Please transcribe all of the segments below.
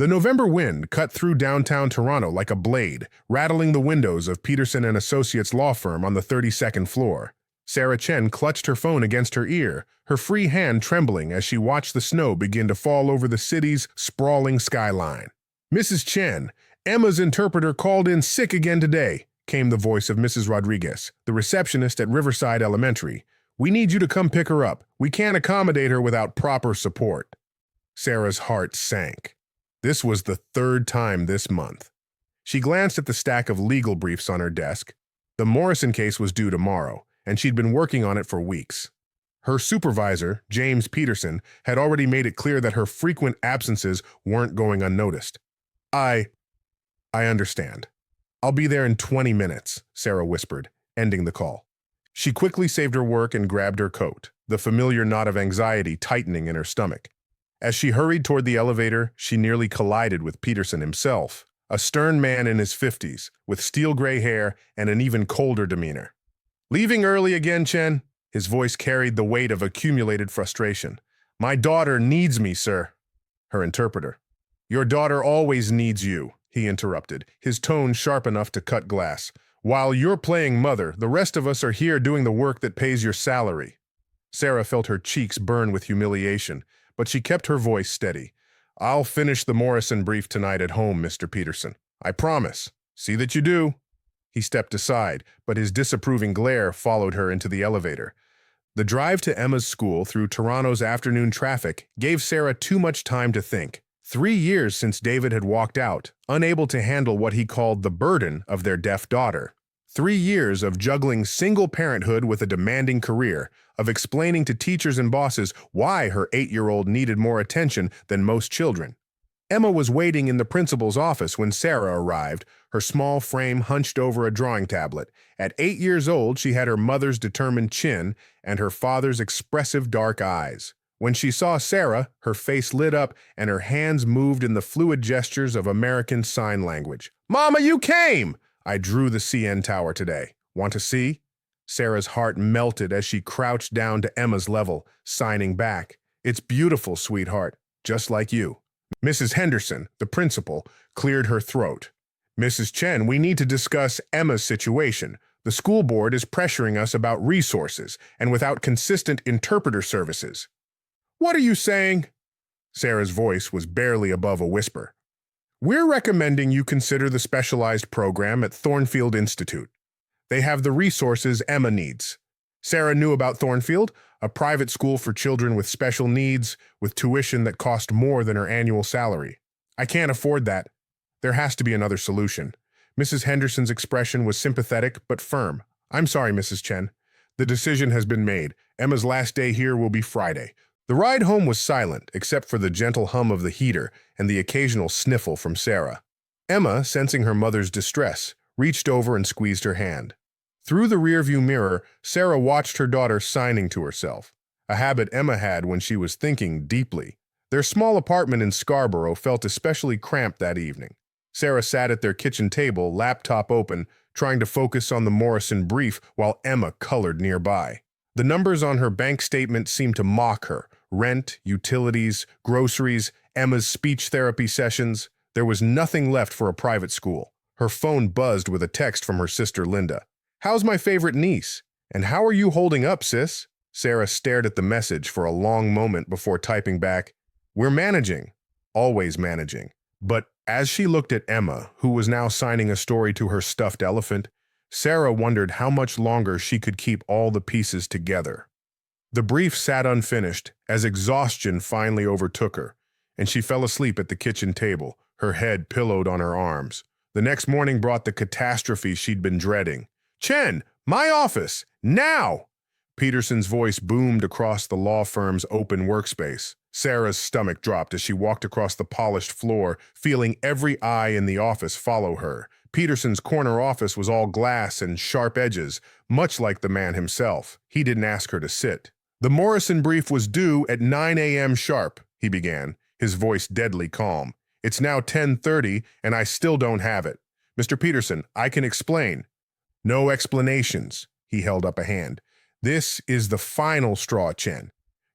The November wind cut through downtown Toronto like a blade, rattling the windows of Peterson and Associates law firm on the 32nd floor. Sarah Chen clutched her phone against her ear, her free hand trembling as she watched the snow begin to fall over the city's sprawling skyline. "Mrs. Chen, Emma's interpreter called in sick again today," came the voice of Mrs. Rodriguez, the receptionist at Riverside Elementary. "We need you to come pick her up. We can't accommodate her without proper support." Sarah's heart sank. This was the third time this month. She glanced at the stack of legal briefs on her desk. The Morrison case was due tomorrow, and she'd been working on it for weeks. Her supervisor, James Peterson, had already made it clear that her frequent absences weren't going unnoticed. I understand. I'll be there in 20 minutes, Sarah whispered, ending the call. She quickly saved her work and grabbed her coat, the familiar knot of anxiety tightening in her stomach. As she hurried toward the elevator, she nearly collided with Peterson himself, a stern man in his 50s, with steel gray hair and an even colder demeanor. "Leaving early again, Chen?" His voice carried the weight of accumulated frustration. "My daughter needs me, sir." Her interpreter. "Your daughter always needs you," he interrupted, his tone sharp enough to cut glass. "While you're playing mother, the rest of us are here doing the work that pays your salary." Sarah felt her cheeks burn with humiliation, but she kept her voice steady. "I'll finish the Morrison brief tonight at home, Mr. Peterson. I promise. See that you do." He stepped aside, but his disapproving glare followed her into the elevator. The drive to Emma's school through Toronto's afternoon traffic gave Sarah too much time to think. 3 years since David had walked out, unable to handle what he called the burden of their deaf daughter. 3 years of juggling single parenthood with a demanding career, of explaining to teachers and bosses why her 8-year-old needed more attention than most children. Emma was waiting in the principal's office when Sarah arrived, her small frame hunched over a drawing tablet. At 8 years old, she had her mother's determined chin and her father's expressive dark eyes. When she saw Sarah, her face lit up and her hands moved in the fluid gestures of American Sign Language. "Mama, you came! I drew the CN Tower today. Want to see?" Sarah's heart melted as she crouched down to Emma's level, signing back. "It's beautiful, sweetheart, just like you." Mrs. Henderson, the principal, cleared her throat. "Mrs. Chen, we need to discuss Emma's situation. The school board is pressuring us about resources and without consistent interpreter services." "What are you saying?" Sarah's voice was barely above a whisper. "We're recommending you consider the specialized program at Thornfield Institute. They have the resources Emma needs." Sarah knew about Thornfield, a private school for children with special needs, with tuition that cost more than her annual salary. "I can't afford that. There has to be another solution." Mrs. Henderson's expression was sympathetic but firm. "I'm sorry, Mrs. Chen. The decision has been made. Emma's last day here will be Friday." The ride home was silent, except for the gentle hum of the heater and the occasional sniffle from Sarah. Emma, sensing her mother's distress, reached over and squeezed her hand. Through the rearview mirror, Sarah watched her daughter signing to herself, a habit Emma had when she was thinking deeply. Their small apartment in Scarborough felt especially cramped that evening. Sarah sat at their kitchen table, laptop open, trying to focus on the Morrison brief while Emma colored nearby. The numbers on her bank statement seemed to mock her. Rent, utilities, groceries, Emma's speech therapy sessions. There was nothing left for a private school. Her phone buzzed with a text from her sister Linda. "How's my favorite niece? And how are you holding up, sis?" Sarah stared at the message for a long moment before typing back, "We're managing." Always managing. But as she looked at Emma, who was now signing a story to her stuffed elephant, Sarah wondered how much longer she could keep all the pieces together. The brief sat unfinished as exhaustion finally overtook her, and she fell asleep at the kitchen table, her head pillowed on her arms. The next morning brought the catastrophe she'd been dreading. "Chen, my office, now!" Peterson's voice boomed across the law firm's open workspace. Sarah's stomach dropped as she walked across the polished floor, feeling every eye in the office follow her. Peterson's corner office was all glass and sharp edges, much like the man himself. He didn't ask her to sit. "The Morrison brief was due at 9 a.m. sharp, he began, his voice deadly calm. "It's now 10:30, and I still don't have it. Mr. Peterson, I can explain." "No explanations," he held up a hand. "This is the final straw, Chen.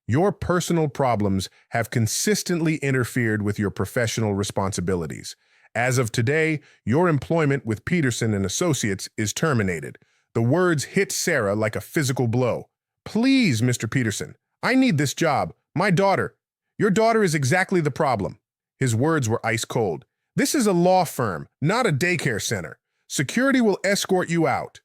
Your personal problems have consistently interfered with your professional responsibilities. As of today, your employment with Peterson and Associates is terminated. The words hit Sarah like a physical blow. Please, Mr. Peterson, I need this job. My daughter. Your daughter is exactly the problem. His words were ice cold. This is a law firm, not a daycare center. Security will escort you out.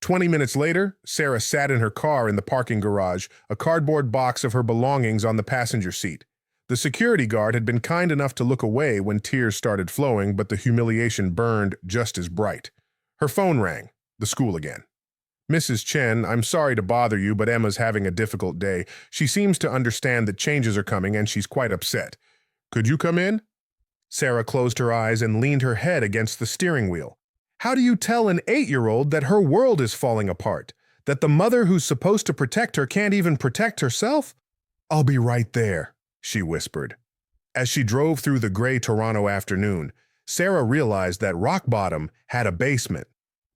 20 minutes later, Sarah sat in her car in the parking garage, a cardboard box of her belongings on the passenger seat. The security guard had been kind enough to look away when tears started flowing, but the humiliation burned just as bright. Her phone rang. The school again. Mrs. Chen, I'm sorry to bother you, but Emma's having a difficult day. She seems to understand that changes are coming, and she's quite upset. Could you come in? Sarah closed her eyes and leaned her head against the steering wheel. How do you tell an 8-year-old that her world is falling apart? That the mother who's supposed to protect her can't even protect herself? I'll be right there, she whispered. As she drove through the gray Toronto afternoon, Sarah realized that rock bottom had a basement.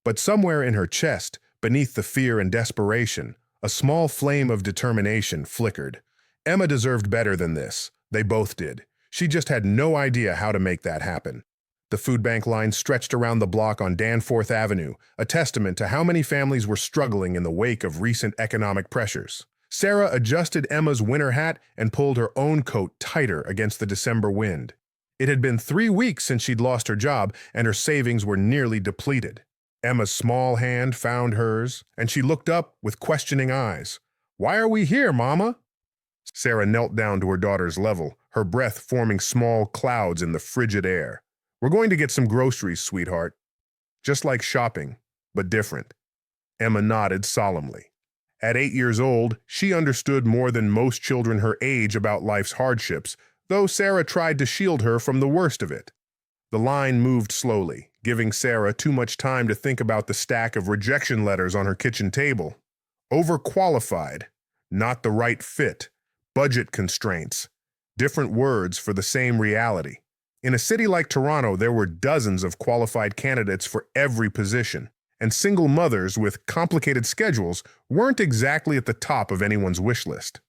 But somewhere in her chest, beneath the fear and desperation, a small flame of determination flickered. Emma deserved better than this. They both did. She just had no idea how to make that happen. The food bank line stretched around the block on Danforth Avenue, a testament to how many families were struggling in the wake of recent economic pressures. Sarah adjusted Emma's winter hat and pulled her own coat tighter against the December wind. It had been 3 weeks since she'd lost her job, and her savings were nearly depleted. Emma's small hand found hers, and she looked up with questioning eyes. Why are we here, Mama? Sarah knelt down to her daughter's level, her breath forming small clouds in the frigid air. We're going to get some groceries, sweetheart. Just like shopping, but different. Emma nodded solemnly. At 8 years old, she understood more than most children her age about life's hardships, though Sarah tried to shield her from the worst of it. The line moved slowly, giving Sarah too much time to think about the stack of rejection letters on her kitchen table. Overqualified, not the right fit, budget constraints, different words for the same reality. In a city like Toronto, there were dozens of qualified candidates for every position, and single mothers with complicated schedules weren't exactly at the top of anyone's wish list.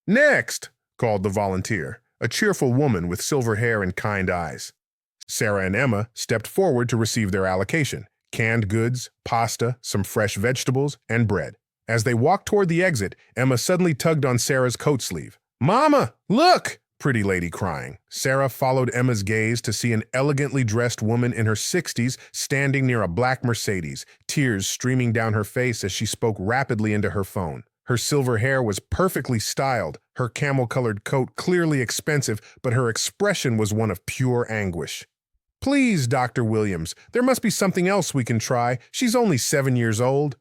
Next, called the volunteer, a cheerful woman with silver hair and kind eyes. Sarah and Emma stepped forward to receive their allocation: canned goods, pasta, some fresh vegetables, and bread. As they walked toward the exit, Emma suddenly tugged on Sarah's coat sleeve. Mama, look! Pretty lady crying. Sarah followed Emma's gaze to see an elegantly dressed woman in her 60s standing near a black Mercedes, tears streaming down her face as she spoke rapidly into her phone. Her silver hair was perfectly styled, her camel-colored coat clearly expensive, but her expression was one of pure anguish. Please, Dr. Williams, there must be something else we can try. She's only 7 years old.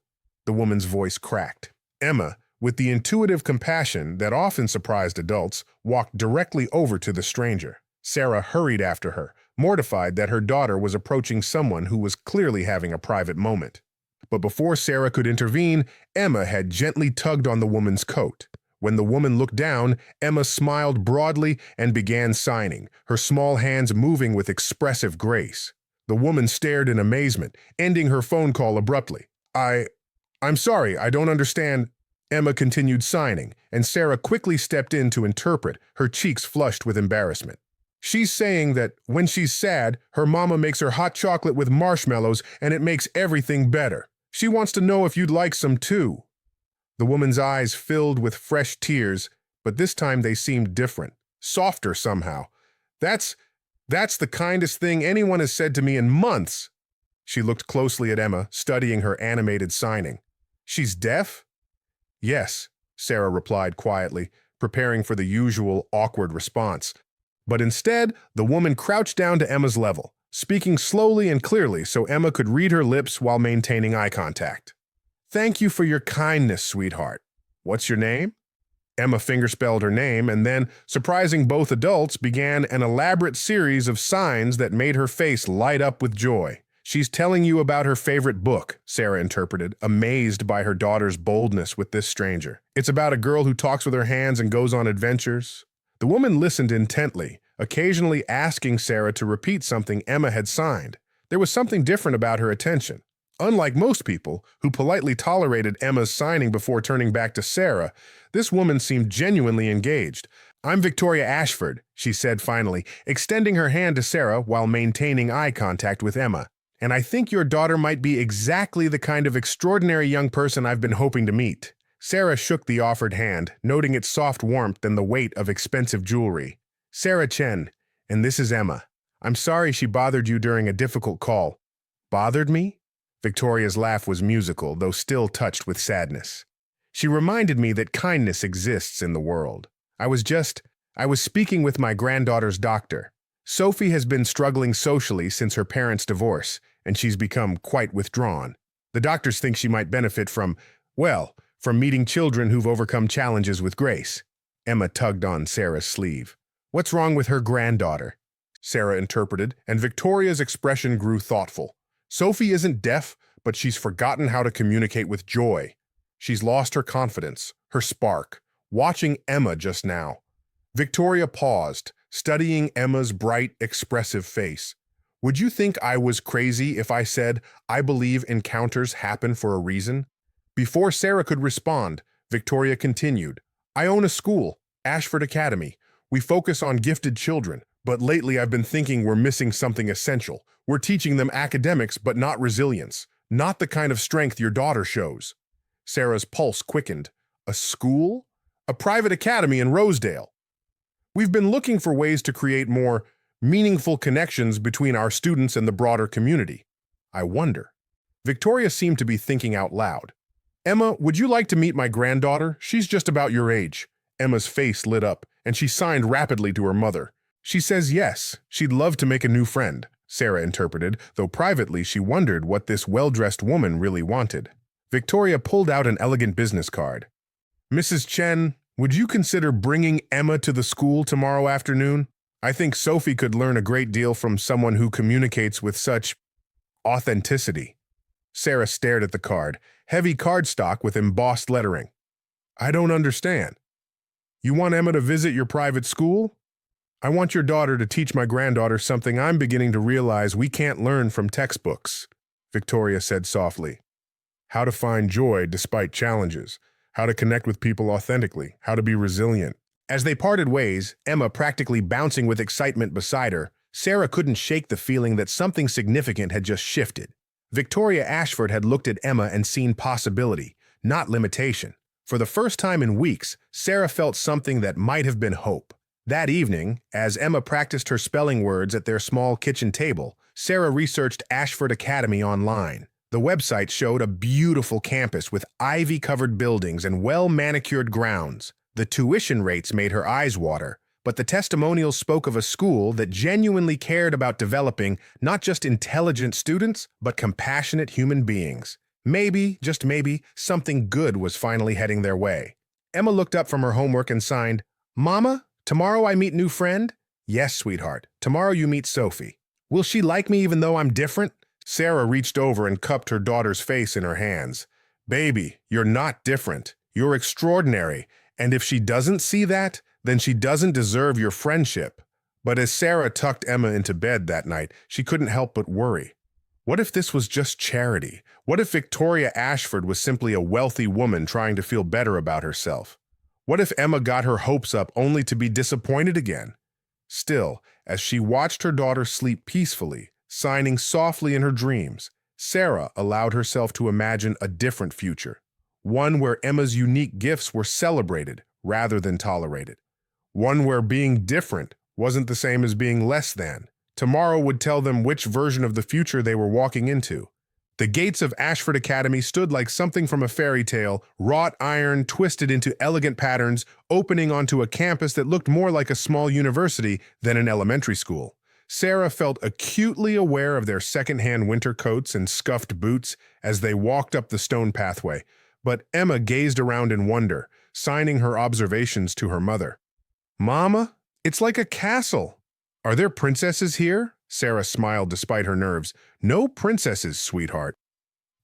The woman's voice cracked. Emma, with the intuitive compassion that often surprised adults, walked directly over to the stranger. Sarah hurried after her, mortified that her daughter was approaching someone who was clearly having a private moment. But before Sarah could intervene, Emma had gently tugged on the woman's coat. When the woman looked down, Emma smiled broadly and began signing, her small hands moving with expressive grace. The woman stared in amazement, ending her phone call abruptly. I'm sorry, I don't understand. Emma continued signing, and Sarah quickly stepped in to interpret, her cheeks flushed with embarrassment. She's saying that when she's sad, her mama makes her hot chocolate with marshmallows and it makes everything better. She wants to know if you'd like some too. The woman's eyes filled with fresh tears, but this time they seemed different, softer somehow. That's the kindest thing anyone has said to me in months. She looked closely at Emma, studying her animated signing. She's deaf? Yes, Sarah replied quietly, preparing for the usual awkward response. But instead, the woman crouched down to Emma's level, speaking slowly and clearly so Emma could read her lips while maintaining eye contact. Thank you for your kindness, sweetheart. What's your name? Emma fingerspelled her name and then, surprising both adults, began an elaborate series of signs that made her face light up with joy. She's telling you about her favorite book, Sarah interpreted, amazed by her daughter's boldness with this stranger. It's about a girl who talks with her hands and goes on adventures. The woman listened intently, occasionally asking Sarah to repeat something Emma had signed. There was something different about her attention. Unlike most people, who politely tolerated Emma's signing before turning back to Sarah, this woman seemed genuinely engaged. "I'm Victoria Ashford," she said finally, extending her hand to Sarah while maintaining eye contact with Emma. "And I think your daughter might be exactly the kind of extraordinary young person I've been hoping to meet." Sarah shook the offered hand, noting its soft warmth and the weight of expensive jewelry. "Sarah Chen, and this is Emma. I'm sorry she bothered you during a difficult call." "Bothered me?" Victoria's laugh was musical, though still touched with sadness. "She reminded me that kindness exists in the world. I was speaking with my granddaughter's doctor. Sophie has been struggling socially since her parents' divorce, and she's become quite withdrawn. The doctors think she might benefit from meeting children who've overcome challenges with grace." Emma tugged on Sarah's sleeve. "What's wrong with her granddaughter?" Sarah interpreted, and Victoria's expression grew thoughtful. "Sophie isn't deaf, but she's forgotten how to communicate with joy. She's lost her confidence, her spark. Watching Emma just now." Victoria paused, studying Emma's bright, expressive face. "Would you think I was crazy if I said I believe encounters happen for a reason?" Before Sarah could respond, Victoria continued. "I own a school, Ashford Academy. We focus on gifted children, but lately I've been thinking we're missing something essential. We're teaching them academics, but not resilience. Not the kind of strength your daughter shows." Sarah's pulse quickened. "A school? A private academy in Rosedale. We've been looking for ways to create more meaningful connections between our students and the broader community. I wonder." Victoria seemed to be thinking out loud. "Emma, would you like to meet my granddaughter? She's just about your age." Emma's face lit up, and she signed rapidly to her mother. "She says yes, she'd love to make a new friend," Sarah interpreted, though privately she wondered what this well-dressed woman really wanted. Victoria pulled out an elegant business card. "Mrs. Chen, would you consider bringing Emma to the school tomorrow afternoon? I think Sophie could learn a great deal from someone who communicates with such authenticity." Sarah stared at the card, heavy cardstock with embossed lettering. "I don't understand. You want Emma to visit your private school? I want your daughter to teach my granddaughter something I'm beginning to realize we can't learn from textbooks," Victoria said softly. "How to find joy despite challenges, how to connect with people authentically, how to be resilient." As they parted ways, Emma practically bouncing with excitement beside her, Sarah couldn't shake the feeling that something significant had just shifted. Victoria Ashford had looked at Emma and seen possibility, not limitation. For the first time in weeks, Sarah felt something that might have been hope. That evening, as Emma practiced her spelling words at their small kitchen table, Sarah researched Ashford Academy online. The website showed a beautiful campus with ivy-covered buildings and well-manicured grounds. The tuition rates made her eyes water, but the testimonials spoke of a school that genuinely cared about developing not just intelligent students, but compassionate human beings. Maybe, just maybe, something good was finally heading their way. Emma looked up from her homework and signed, "Mama, tomorrow I meet new friend?" "Yes, sweetheart. Tomorrow you meet Sophie." "Will she like me even though I'm different?" Sarah reached over and cupped her daughter's face in her hands. "Baby, you're not different. You're extraordinary. And if she doesn't see that, then she doesn't deserve your friendship." But as Sarah tucked Emma into bed that night, she couldn't help but worry. What if this was just charity? What if Victoria Ashford was simply a wealthy woman trying to feel better about herself? What if Emma got her hopes up only to be disappointed again? Still, as she watched her daughter sleep peacefully, signing softly in her dreams, Sarah allowed herself to imagine a different future. One where Emma's unique gifts were celebrated rather than tolerated. One where being different wasn't the same as being less than. Tomorrow would tell them which version of the future they were walking into. The gates of Ashford Academy stood like something from a fairy tale, wrought iron twisted into elegant patterns, opening onto a campus that looked more like a small university than an elementary school. Sarah felt acutely aware of their secondhand winter coats and scuffed boots as they walked up the stone pathway, but Emma gazed around in wonder, signing her observations to her mother. "Mama, it's like a castle. Are there princesses here?" Sarah smiled despite her nerves. "No princesses, sweetheart.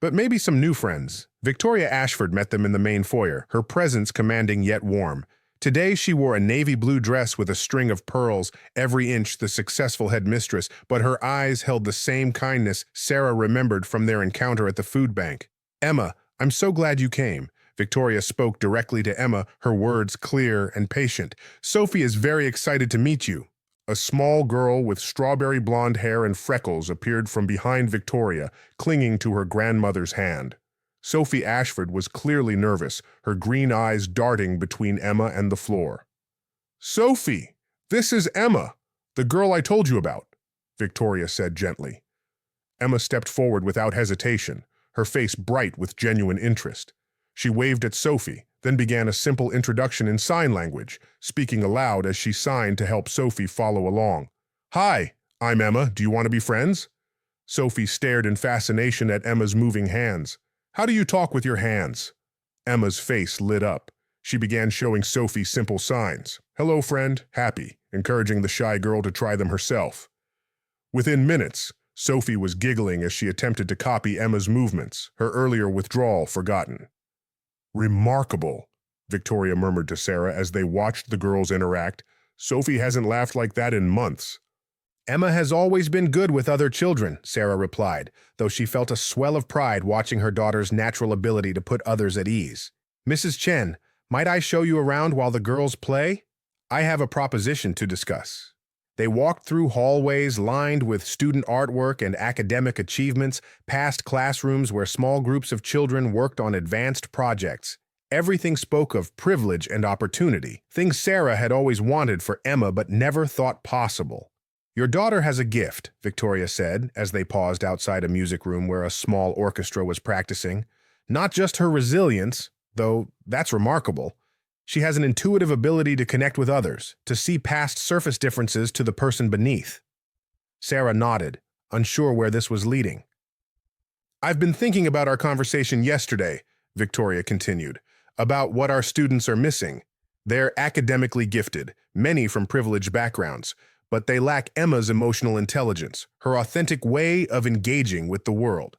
But maybe some new friends." Victoria Ashford met them in the main foyer, her presence commanding yet warm. Today she wore a navy blue dress with a string of pearls, every inch the successful headmistress, but her eyes held the same kindness Sarah remembered from their encounter at the food bank. "Emma, I'm so glad you came." Victoria spoke directly to Emma, her words clear and patient. "Sophie is very excited to meet you." A small girl with strawberry blonde hair and freckles appeared from behind Victoria, clinging to her grandmother's hand. Sophie Ashford was clearly nervous, her green eyes darting between Emma and the floor. "Sophie, this is Emma, the girl I told you about," Victoria said gently. Emma stepped forward without hesitation, her face bright with genuine interest. She waved at Sophie, then began a simple introduction in sign language, speaking aloud as she signed to help Sophie follow along. "Hi, I'm Emma. Do you want to be friends?" Sophie stared in fascination at Emma's moving hands. "How do you talk with your hands?" Emma's face lit up. She began showing Sophie simple signs. "Hello, friend, happy," encouraging the shy girl to try them herself. Within minutes, Sophie was giggling as she attempted to copy Emma's movements, her earlier withdrawal forgotten. "Remarkable," Victoria murmured to Sarah as they watched the girls interact. "Sophie hasn't laughed like that in months." "Emma has always been good with other children," Sarah replied, though she felt a swell of pride watching her daughter's natural ability to put others at ease. "Mrs. Chen, might I show you around while the girls play? I have a proposition to discuss." They walked through hallways lined with student artwork and academic achievements, past classrooms where small groups of children worked on advanced projects. Everything spoke of privilege and opportunity, things Sarah had always wanted for Emma but never thought possible. "Your daughter has a gift," Victoria said as they paused outside a music room where a small orchestra was practicing. "Not just her resilience, though that's remarkable. She has an intuitive ability to connect with others, to see past surface differences to the person beneath." Sarah nodded, unsure where this was leading. "I've been thinking about our conversation yesterday," Victoria continued, "about what our students are missing. They're academically gifted, many from privileged backgrounds, but they lack Emma's emotional intelligence, her authentic way of engaging with the world."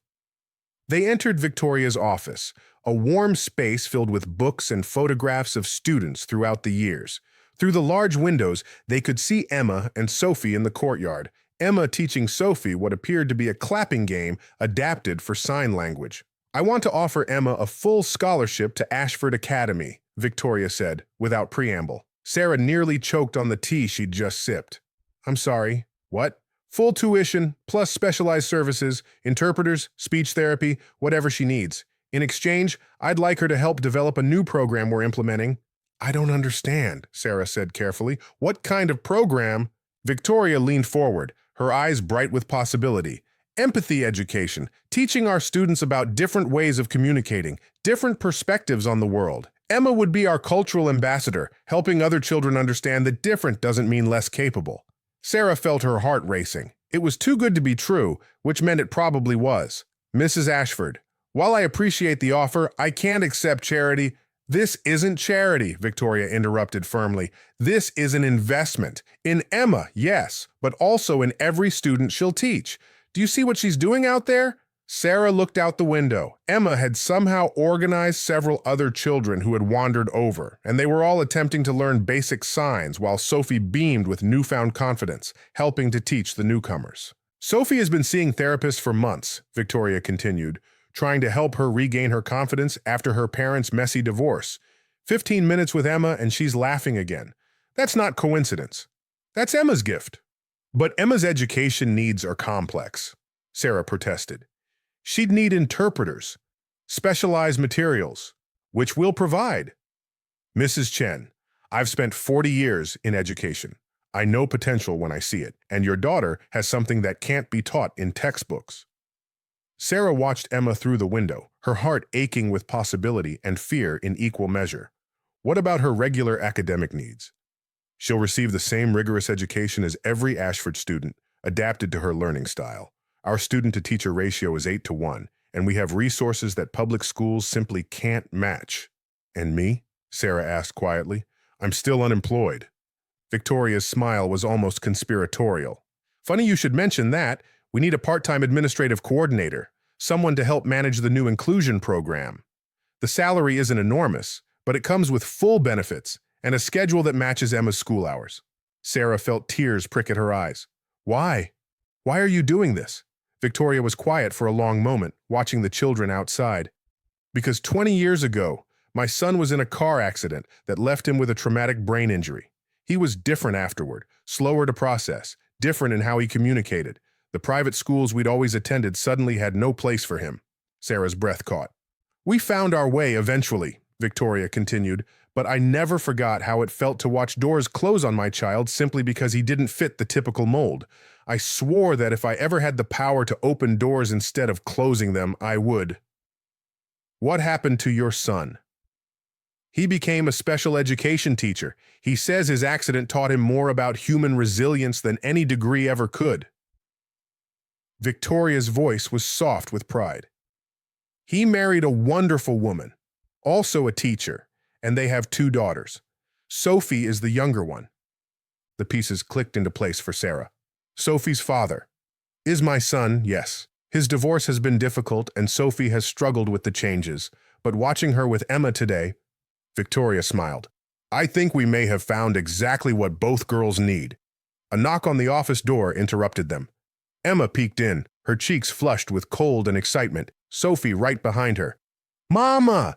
They entered Victoria's office, a warm space filled with books and photographs of students throughout the years. Through the large windows, they could see Emma and Sophie in the courtyard, Emma teaching Sophie what appeared to be a clapping game adapted for sign language. "I want to offer Emma a full scholarship to Ashford Academy," Victoria said, without preamble. Sarah nearly choked on the tea she'd just sipped. "I'm sorry, what?" "Full tuition, plus specialized services, interpreters, speech therapy, whatever she needs. In exchange, I'd like her to help develop a new program we're implementing." "I don't understand," Sarah said carefully. "What kind of program?" Victoria leaned forward, her eyes bright with possibility. "Empathy education, teaching our students about different ways of communicating, different perspectives on the world. Emma would be our cultural ambassador, helping other children understand that different doesn't mean less capable." Sarah felt her heart racing. It was too good to be true, which meant it probably was. "Mrs. Ashford, while I appreciate the offer, I can't accept charity." "This isn't charity," Victoria interrupted firmly. "This is an investment. In Emma, yes, but also in every student she'll teach. Do you see what she's doing out there?" Sarah looked out the window. Emma had somehow organized several other children who had wandered over, and they were all attempting to learn basic signs while Sophie beamed with newfound confidence, helping to teach the newcomers. "Sophie has been seeing therapists for months," Victoria continued, trying to help her regain her confidence after her parents' messy divorce. 15 minutes with Emma and she's laughing again. That's not coincidence. That's Emma's gift. "But Emma's education needs are complex," Sarah protested. "She'd need interpreters, specialized materials, which we'll provide." "Mrs. Chen, I've spent 40 years in education. I know potential when I see it, and your daughter has something that can't be taught in textbooks." Sarah watched Emma through the window, her heart aching with possibility and fear in equal measure. "What about her regular academic needs?" "She'll receive the same rigorous education as every Ashford student, adapted to her learning style. Our student-to-teacher ratio is 8-1, and we have resources that public schools simply can't match." "And me?" Sarah asked quietly. "I'm still unemployed." Victoria's smile was almost conspiratorial. "Funny you should mention that. We need a part-time administrative coordinator, someone to help manage the new inclusion program. The salary isn't enormous, but it comes with full benefits, and a schedule that matches Emma's school hours. Sarah felt tears prick at her eyes. Why? Why are you doing this? Victoria was quiet for a long moment, watching the children outside. Because 20 years ago, my son was in a car accident that left him with a traumatic brain injury. He was different afterward, slower to process, different in how he communicated. The private schools we'd always attended suddenly had no place for him. Sarah's breath caught. We found our way eventually, Victoria continued, but I never forgot how it felt to watch doors close on my child simply because he didn't fit the typical mold. I swore that if I ever had the power to open doors instead of closing them, I would. What happened to your son? He became a special education teacher. He says his accident taught him more about human resilience than any degree ever could. Victoria's voice was soft with pride. He married a wonderful woman, also a teacher, and they have 2 daughters. Sophie is the younger one. The pieces clicked into place for Sarah. Sophie's father is my son, yes. His divorce has been difficult and Sophie has struggled with the changes, but watching her with Emma today, Victoria smiled. I think we may have found exactly what both girls need. A knock on the office door interrupted them. Emma peeked in, her cheeks flushed with cold and excitement, Sophie right behind her. Mama!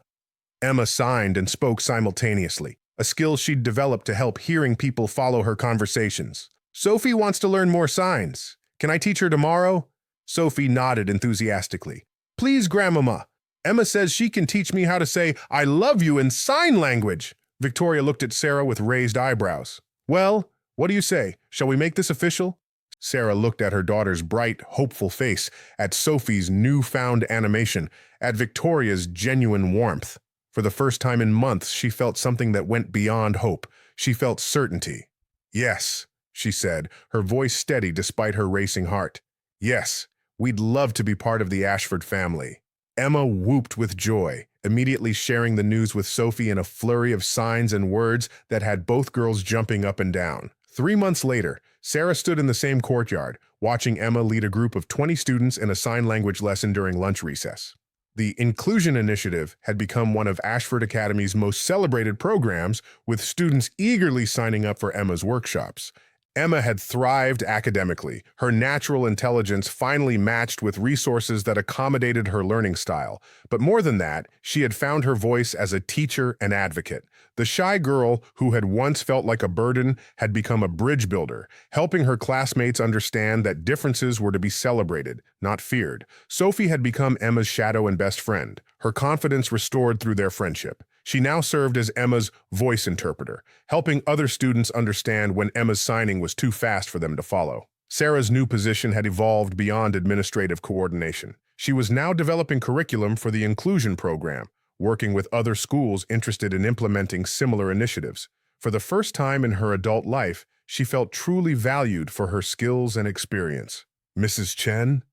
Emma signed and spoke simultaneously, a skill she'd developed to help hearing people follow her conversations. Sophie wants to learn more signs. Can I teach her tomorrow? Sophie nodded enthusiastically. Please, Grandmama. Emma says she can teach me how to say, I love you in sign language. Victoria looked at Sarah with raised eyebrows. Well, what do you say? Shall we make this official? Sarah looked at her daughter's bright, hopeful face, at Sophie's newfound animation, at Victoria's genuine warmth. For the first time in months, she felt something that went beyond hope. She felt certainty. Yes, she said, her voice steady despite her racing heart. Yes, we'd love to be part of the Ashford family. Emma whooped with joy, immediately sharing the news with Sophie in a flurry of signs and words that had both girls jumping up and down. 3 months later, Sarah stood in the same courtyard, watching Emma lead a group of 20 students in a sign language lesson during lunch recess. The Inclusion Initiative had become one of Ashford Academy's most celebrated programs, with students eagerly signing up for Emma's workshops. Emma had thrived academically, her natural intelligence finally matched with resources that accommodated her learning style. But more than that, she had found her voice as a teacher and advocate. The shy girl who had once felt like a burden had become a bridge builder, helping her classmates understand that differences were to be celebrated, not feared. Sophie had become Emma's shadow and best friend, her confidence restored through their friendship. She now served as Emma's voice interpreter, helping other students understand when Emma's signing was too fast for them to follow. Sarah's new position had evolved beyond administrative coordination. She was now developing curriculum for the inclusion program, working with other schools interested in implementing similar initiatives. For the first time in her adult life, she felt truly valued for her skills and experience. Mrs. Chen?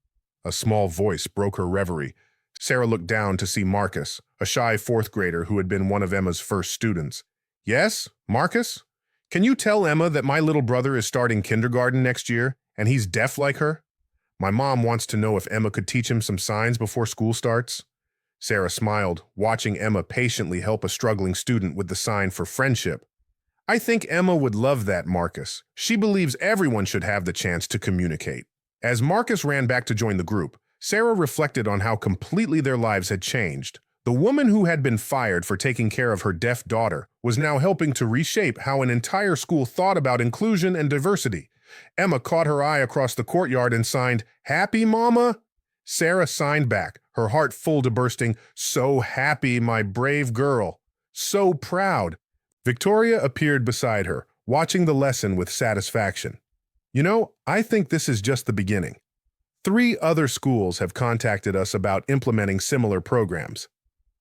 A small voice broke her reverie. Sarah looked down to see Marcus, a shy 4th grader who had been one of Emma's first students. Yes, Marcus? Can you tell Emma that my little brother is starting kindergarten next year, and he's deaf like her? My mom wants to know if Emma could teach him some signs before school starts. Sarah smiled, watching Emma patiently help a struggling student with the sign for friendship. I think Emma would love that, Marcus. She believes everyone should have the chance to communicate. As Marcus ran back to join the group, Sarah reflected on how completely their lives had changed. The woman who had been fired for taking care of her deaf daughter was now helping to reshape how an entire school thought about inclusion and diversity. Emma caught her eye across the courtyard and signed, "Happy, Mama?" Sarah signed back, her heart full to bursting, "So happy, my brave girl. So proud." Victoria appeared beside her, watching the lesson with satisfaction. You know, I think this is just the beginning. 3 other schools have contacted us about implementing similar programs.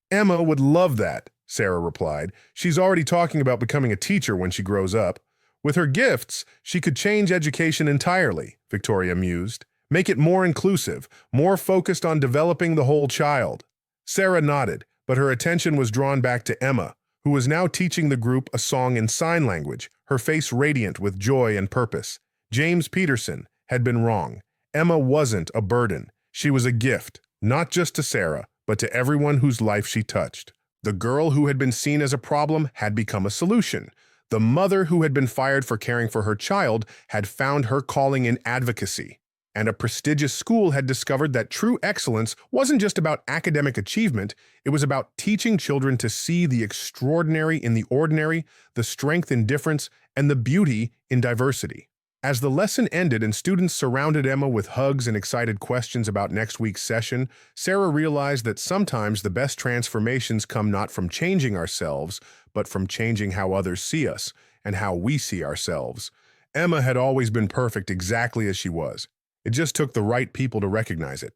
Emma would love that, Sarah replied. She's already talking about becoming a teacher when she grows up. With her gifts, she could change education entirely, Victoria mused. Make it more inclusive, more focused on developing the whole child. Sarah nodded, but her attention was drawn back to Emma, who was now teaching the group a song in sign language, her face radiant with joy and purpose. James Peterson had been wrong. Emma wasn't a burden. She was a gift, not just to Sarah, but to everyone whose life she touched. The girl who had been seen as a problem had become a solution. The mother who had been fired for caring for her child had found her calling in advocacy. And a prestigious school had discovered that true excellence wasn't just about academic achievement, it was about teaching children to see the extraordinary in the ordinary, the strength in difference, and the beauty in diversity. As the lesson ended and students surrounded Emma with hugs and excited questions about next week's session, Sarah realized that sometimes the best transformations come not from changing ourselves, but from changing how others see us and how we see ourselves. Emma had always been perfect exactly as she was. It just took the right people to recognize it.